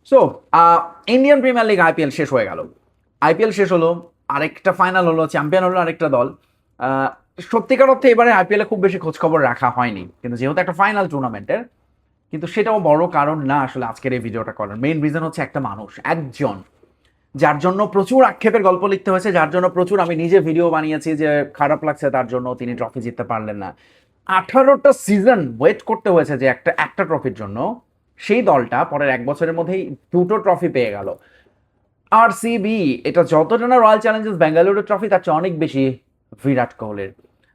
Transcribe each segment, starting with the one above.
So Indian premier league IPL শেষ হয়ে গেল। আইপিএল শেষ হলো, আরেকটা ফাইনাল হলো, চ্যাম্পিয়ন হলো আরেকটা দল। আহ, সত্যিকার অর্থে এবারে আইপিএলে খুব বেশি খোঁজখবর রাখা হয়নি, কিন্তু যেহেতু একটা ফাইনাল টুর্নামেন্টের, কিন্তু সেটাও বড় কারণ না আসলে আজকের এই ভিডিওটা করার। মেইন রিজন হচ্ছে একটা মানুষ, একজন, যার জন্য প্রচুর আক্ষেপের গল্প লিখতে হয়েছে, যার জন্য প্রচুর আমি নিজে ভিডিও বানিয়েছি যে খারাপ লাগছে তার জন্য তিনি ট্রফি জিততে পারলেন না। 18টা সিজন ওয়েট করতে হয়েছে যে একটা একটা ট্রফির জন্য। সেই দলটা পরের এক বছরের মধ্যেই দুটো ট্রফি পেয়ে গেল। আরসিবি, এটা যতটা না রয়্যাল চ্যালেঞ্জার্স বেঙ্গালুরু ট্রফি, তার চেয়ে অনেক বেশি বিরাট কোহলির।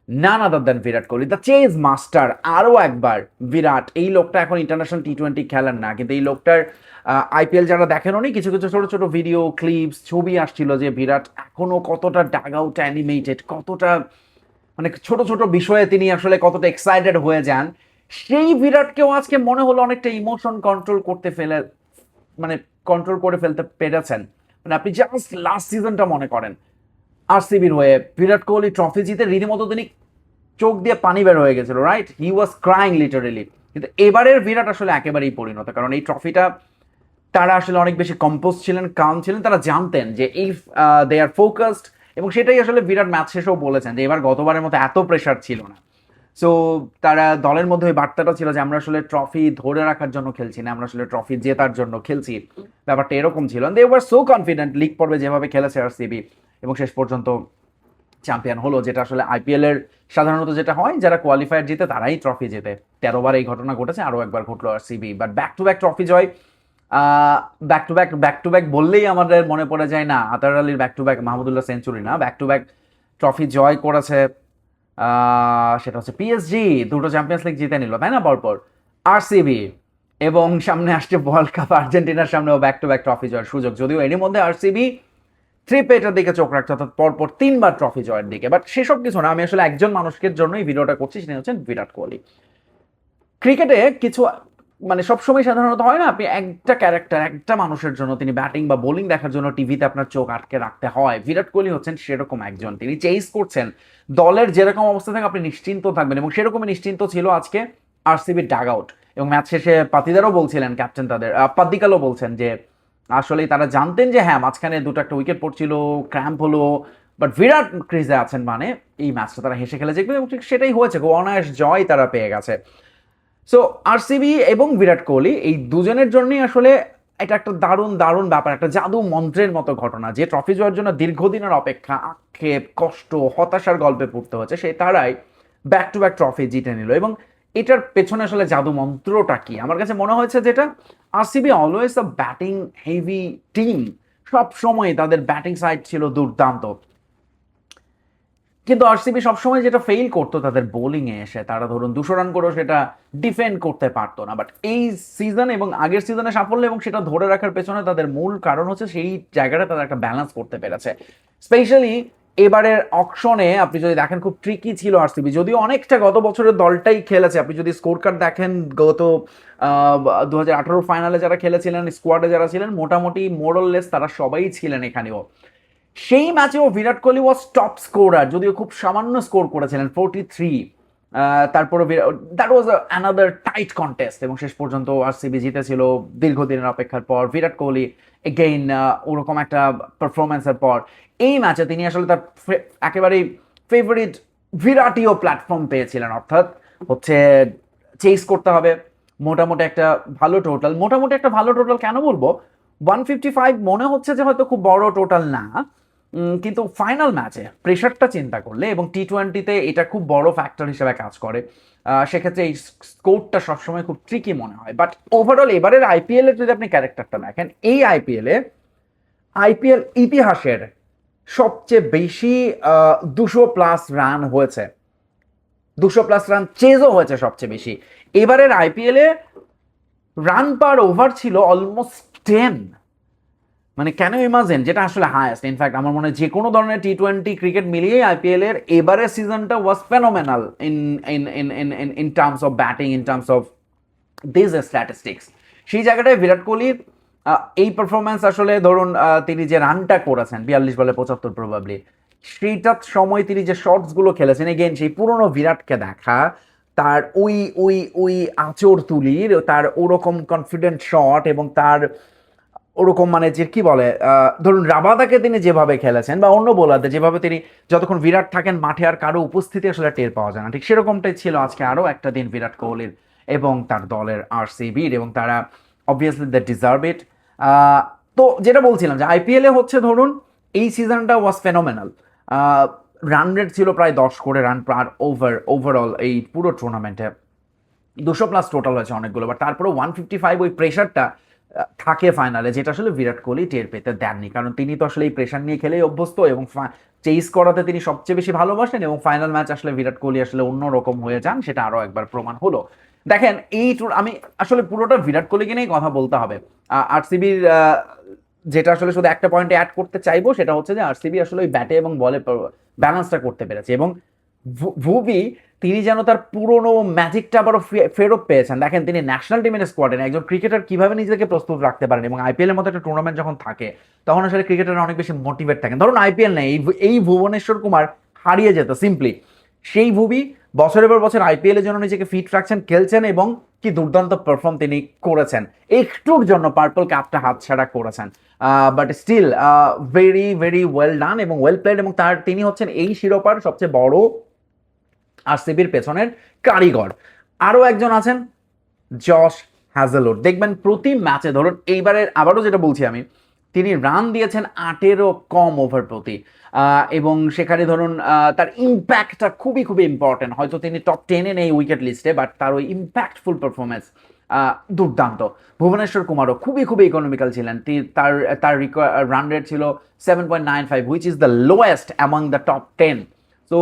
None other than Virat Kohli, the chase master. আরও একবার বিরাট, এই লোকটা এখন ইন্টারন্যাশনাল টি-20 খেলেন না, কিন্তু এই লোকটার আইপিএল যারা দেখেন উনি কিছু কিছু ছোট ছোট ভিডিও ক্লিপস ছবি আসছিল যে বিরাট এখনো কতটা ডাগ আউট অ্যানিমেটেড, কতটা মানে ছোট ছোট বিষয়ে তিনি আসলে কতটা এক্সাইটেড হয়ে যান। সেই বিরাটকেও আজকে মনে হলো অনেকটা ইমোশন কন্ট্রোল করতে ফেলে, মানে কন্ট্রোল করে ফেলতে পেরেছেন। মানে আপনি জাস্ট লাস্ট সিজনটা মনে করেন, আরসিবির হয়ে বিরাট কোহলি ট্রফি জিতে রীতিমতো তিনি চোখ দিয়ে পানি বের হয়ে গেছিল, right? He was crying literally. কিন্তু এবারের বিরাট আসলে একেবারেই পরিণত, কারণ এই ট্রফিটা তারা আসলে অনেক বেশি কম্পোজ ছিলেন, কাম ছিলেন, তারা জানতেন যে এই দে আর ফোকাসড। এবং সেটাই আসলে বিরাট ম্যাচ শেষেও বলেছেন যে এবার গতবারের মতো এত প্রেশার ছিল না। সো তারা দলের মধ্যে ওই বার্তাটা ছিল যে আমরা আসলে ট্রফি ধরে রাখার জন্য খেলছি না, আমরা আসলে ট্রফি জেতার জন্য খেলছি। ব্যাপারটা এরকম ছিল, they were so confident league পর্বে যেভাবে খেলেছে আরসিবি, এবং শেষ পর্যন্ত চ্যাম্পিয়ন হলো। যেটা আসলে আইপিএল এর সাধারণত যেটা হয়, যারা কোয়ালিফায়ার জিতে তারাই ট্রফি জেতে। 13 বার এই ঘটনা ঘটেছে, আরও একবার ঘটলো RCB. But back to back trophy জয়, ব্যাক টু ব্যাক বললেই আমাদের মনে পড়ে যায় না আতার আলীর back to back Mahmudullah century, না, ব্যাক টু ব্যাক ট্রফি জয় করেছে। সেটা হচ্ছে পিএসজি, দুটো চ্যাম্পিয়ন্স লিগ জিতে নিল, তাই না, পরপর। আরসিবি, এবং সামনে আসছে ওয়ার্ল্ড কাপ, আর্জেন্টিনার সামনেও ব্যাক টু ব্যাক ট্রফি জয়ের সুযোগ, যদিও এরই মধ্যে আরসিবি ট্রিপেটার দিকে চোখ রাখছে, অর্থাৎ পরপর 3 বার ট্রফি জয়ের দিকে। বাট সেসব কিছু না, আমি আসলে একজন মানুষকে জন্যই ভিডিওটা করছি, সেটা হচ্ছেন বিরাট কোহলি। ক্রিকেটে কিছু মানে সবসময় সাধারণত হয় না, আপনি একটা ক্যারেক্টার, একটা মানুষের জন্য তিনি ব্যাটিং বা বোলিং দেখার জন্য টিভিতে আপনার চোখ আটকে রাখতে হয়। বিরাট কোহলি হচ্ছেন সেরকম একজন, তিনি চেস করছেন দলের যেরকম অবস্থা থাকে আপনি নিশ্চিন্ত থাকবেন, এবং সেরকমই নিশ্চিন্ত ছিল আজকে আরসিবির ডাগ আউট। এবং ম্যাচ শেষে পাতিদারও বলছিলেন, ক্যাপ্টেন তাদের পাদ্দিকালও বলছেন যে আসলে তারা জানতেন যে হ্যাঁ মাঝখানে দুটো একটা উইকেট পড়ছিল, ক্র্যাম্প হলো, বাট বিরাট ক্রিজে আছেন মানে এই ম্যাচটা তারা হেসে খেলে দেখবে, এবং ঠিক সেটাই হয়েছে, অনায়াস জয় তারা পেয়ে গেছে। সো আরসিবি এবং বিরাট কোহলি এই দুজনের জন্যই আসলে এটা একটা দারুণ দারুণ ব্যাপার, একটা জাদু মন্ত্রের মতো ঘটনা, যে ট্রফি জয়ের জন্য দীর্ঘদিনের অপেক্ষা, আক্ষেপ, কষ্ট, হতাশার গল্পে পড়তে হচ্ছে, সেই তারাই ব্যাক টু ব্যাক ট্রফি জিতে নিল। এবং এটার পেছনে আসলে জাদু মন্ত্রটা কি আমার কাছে মনে হয়েছে, যেটা RCB always a batting heavy team, সব সময় তাদের ব্যাটিং সাইড ছিল দুর্দান্ত। কিন্তু আরসিবি সবসময় যেটা ফেইল করতো তাদের বোলিং এ এসে, তারা ধরুন 200 রান করেও সেটা ডিফেন্ড করতে পারতো না। বাট এই সিজন এবং আগের সিজনে সাফল্য এবং সেটা ধরে রাখার পেছনে তাদের মূল কারণ হচ্ছে সেই জায়গাটা তারা একটা ব্যালেন্স করতে পেরেছে। স্পেশালি এবারের অকশনে আপনি যদি দেখেন, খুব ট্রিকি ছিল আরসিবি, যদিও অনেকটা গত বছরের দলটাই খেলেছে। আপনি যদি স্কোর কার্ড দেখেন, গত 2018 ফাইনালে যারা খেলেছিলেন, স্কোয়াডে যারা ছিলেন, মোটামুটি মোরললেস তারা সবাই ছিলেন এখানেও। সেই ম্যাচেও বিরাট কোহলি ওয়াজ টপ স্কোরার, যদিও খুব সামান্য স্কোর করেছিলেন 43। তারপরে that was another tight contest, এবং শেষ পর্যন্ত আরসিবি জিতেছিল দীর্ঘদিনের অপেক্ষার পর। বিরাট কোহলি এগেইন ওরকম একটা পারফরমেন্সের পর এই ম্যাচে তিনি আসলে তার একেবারেই ফেভারিট বিরাটীয় প্ল্যাটফর্ম পেয়েছিলেন, অর্থাৎ হচ্ছে চেস করতে হবে মোটামুটি একটা ভালো টোটাল। মোটামুটি একটা ভালো টোটাল কেন বলবো, 155 মনে হচ্ছে যে হয়তো খুব বড় টোটাল না, কিন্তু ফাইনাল ম্যাচে প্রেশারটা চিন্তা করলে এবং টি-20তে এটা খুব বড় ফ্যাক্টর হিসেবে কাজ করে। সেক্ষেত্রে এই স্কোরটা সবসময় খুব ট্রিকি মনে হয়। বাট ওভারঅল এবারের আইপিএল এর যদি আপনি ক্যারেক্টারটা দেখেন, এই আইপিএল ইতিহাসের সবচেয়ে বেশি 200+ রান হয়েছে, 200+ রান চেজও হয়েছে সবচেয়ে বেশি। এবারের আইপিএলে রান পার ওভার ছিল অলমোস্ট 10, মানে কেন ইমাজিন, যেটা আসলে হাইয়েস্ট। ইনফ্যাক্ট আমার মনে হয় যে কোনো ধরনের টি-20 ক্রিকেট মিলিয়ে আইপিএল এর এবারের সিজনটা was phenomenal in in in in in in terms of batting, in terms of this statistics. সেই জায়গাটায় বিরাট কোহলির এই পারফরমেন্স আসলে ধরুন তিনি যে রানটা করেছেন 42 বলে 75 প্রবাবলি, সেইটার সময় তিনি যে শটসগুলো খেলেছেন, এগেন সেই পুরনো বিরাটকে দেখা, তার ওই ওই ওই আঁচড় তুলির, তার ওরকম কনফিডেন্ট শট, এবং তার ওরকম মানে যে কি বলে ধরুন রাবাদাকে তিনি যেভাবে খেলেছেন বা অন্য বোলারদের যেভাবে তিনি যতক্ষণ বিরাট থাকেন মাঠে আর কারো উপস্থিতি আসলে টের পাওয়া যায় না, ঠিক সেরকমটাই ছিল আজকে আরও একটা দিন বিরাট কোহলির এবং তার দলের আরসিবির, এবং তারা অবভিয়াসলি দে ডিজার্ভ ইট। তো যেটা বলছিলাম যে আইপিএলে হচ্ছে ধরুন এই সিজনটা ওয়াজ ফেনোমেনাল। রান রেট ছিল প্রায় 10 করে রান পার ওভারঅল এই পুরো টুর্নামেন্টে, 200+ টোটাল হয়েছে অনেকগুলো, বাট তারপরে 155 ওই প্রেশারটা থাকে ফাইনালে, যেটা আসলে বিরাট কোহলি টের পেতে দেননি, কারণ তিনি তো আসলে এই প্রেশার নিয়ে খেলেই অভ্যস্ত এবং চেস করাতে তিনি সবচেয়ে বেশি ভালোবাসেন, এবং ফাইনাল ম্যাচ আসলে বিরাট কোহলি আসলে অন্যরকম হয়ে যান, সেটা আরও একবার প্রমাণ হলো। দেখেন এই টুর আমি আসলে পুরোটা বিরাট কোহলিকে নিয়েই কথা বলতে হবে। আরসিবির যেটা আসলে শুধু একটা পয়েন্টে অ্যাড করতে চাইবো সেটা হচ্ছে যে আরসিবি আসলে ওই ব্যাটে এবং বলে ব্যালেন্সটা করতে পেরেছে, এবং ভুবি তিনি যেন তার পুরনো ম্যাজিকটা আবারও ফেরত পেয়েছেন। দেখেন তিনি ন্যাশনাল টিমের স্কোয়াডে একজন ক্রিকেটার কিভাবে নিজেকে প্রস্তুত রাখতে পারেন, এবং আইপিএল এর মতো একটা টুর্নামেন্ট যখন থাকে তখন আসলে ক্রিকেটাররা অনেক বেশি মোটিভেট থাকেন। ধরুন আইপিএল নেই, এই ভুবনেশ্বর কুমার হারিয়ে যেত সিম্পলি, সেই ভুবি বছরের পর বছর আইপিএল এর জন্য নিজেকে ফিট রাখছেন, খেলছেন, এবং কি দুর্দান্ত পারফর্ম তিনি করেছেন, একটুর জন্য পার্পল ক্যাপটা হাতছাড়া করেছেন, but still very very well done এবং ওয়েল প্লেড, এবং তিনি হচ্ছেন এই শিরোপার সবচেয়ে বড় আরসিবির পেছনের কারিগর। আরও একজন আছেন জশ হ্যাজেলউড, দেখবেন প্রতি ম্যাচে ধরুন এইবারের আবারও যেটা বলছি আমি, তিনি রান দিয়েছেন 8-এরও কম ওভার প্রতি, এবং সেখানে ধরুন তার ইম্প্যাক্টটা খুবই খুবই ইম্পর্টেন্ট। হয়তো তিনি টপ 10-এ নেই উইকেট লিস্টে, বাট তার ওই ইম্প্যাক্টফুল পারফরমেন্স দুর্দান্ত। ভুবনেশ্বর কুমারও খুবই খুবই ইকোনমিক্যাল ছিলেন, তার তার রান রেট ছিল 7.95, which is the lowest among the top 10। So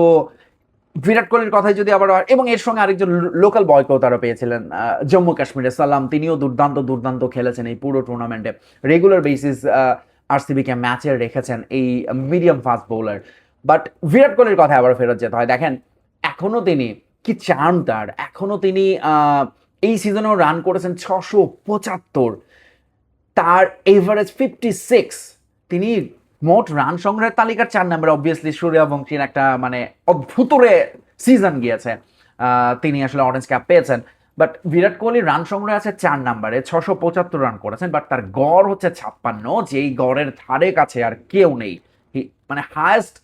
Virat কোহলির কথাই যদি আবার, এবং এর সঙ্গে আরেকজন লোকাল বয়কেও তারা পেয়েছিলেন জম্মু কাশ্মীরের সালাম, তিনিও দুর্দান্ত দুর্দান্ত খেলেছেন এই পুরো টুর্নামেন্টে, রেগুলার বেসিস আরসিবিকে ম্যাচে রেখেছেন এই মিডিয়াম ফাস্ট বোলার। বাট বিরাট কোহলির কথা আবার ফেরত যেতে হয়, দেখেন এখনো তিনি কি চার্ম তার, এখনো তিনি এই সিজনেও রান করেছেন 675, তার এভারেজ 56, তিনি মোট রান সংগ্রহের তালিকার 4 নম্বরে। অবভিয়াসলি সূর্যবংশীর একটা মানে অদ্ভুতরে সিজন গিয়েছে, তিনি আসলে অরেঞ্জ ক্যাপ পেয়েছেন, বাট বিরাট কোহলি রান সংগ্রহে আছে 4 নম্বরে, 675 রান করেছেন, বাট তার গড় হচ্ছে 56, যেই গড়ের ধারে কাছে আর কেউ নেই, মানে highest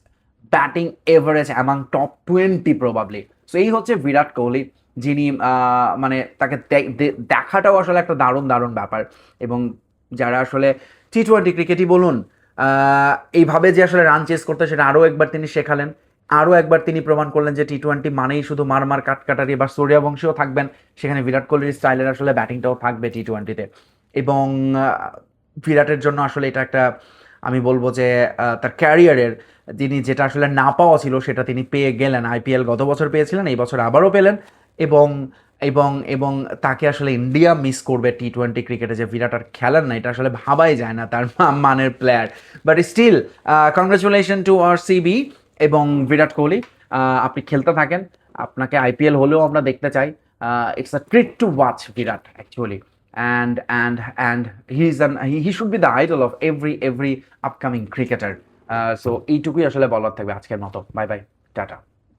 batting average among top 20 probably. So এই হচ্ছে বিরাট কোহলি, যিনি মানে তাকে দেখাটাও আসলে একটা দারুণ দারুণ ব্যাপার, এবং যারা আসলে টি-20 ক্রিকেটই বলুন এইভাবে যে আসলে রান চেস করতে, সেটা আরও একবার তিনি শেখালেন, আরও একবার তিনি প্রমাণ করলেন যে টি-20 মানেই শুধু মারমার কাটকাটারি, বা সূর্যবংশীও থাকবেন সেখানে, বিরাট কোহলির স্টাইলের আসলে ব্যাটিংটাও থাকবে টি-20-তে, এবং বিরাটের জন্য আসলে এটা একটা আমি বলবো যে তার ক্যারিয়ারের তিনি যেটা আসলে না পাওয়া ছিল সেটা তিনি পেয়ে গেলেন। আইপিএল গত বছর পেয়েছিলেন, এই বছর আবারও পেলেন, এবং এবং এবং তাকে আসলে ইন্ডিয়া মিস করবে টি-20 ক্রিকেটে, যে বিরাট আর খেলেন না এটা আসলে ভাবাই যায় না তার মানের player. But still congratulation to RCB এবং বিরাট কোহলি, আপনি খেলতে থাকেন, আপনাকে আইপিএল হলেও আমরা দেখতে চাই। It's a treat to watch Virat actually, and he should be the idol of every upcoming cricketer. So এইটুকুই আসলে বলার থাকবে আজকের মতো। Bye bye, tata.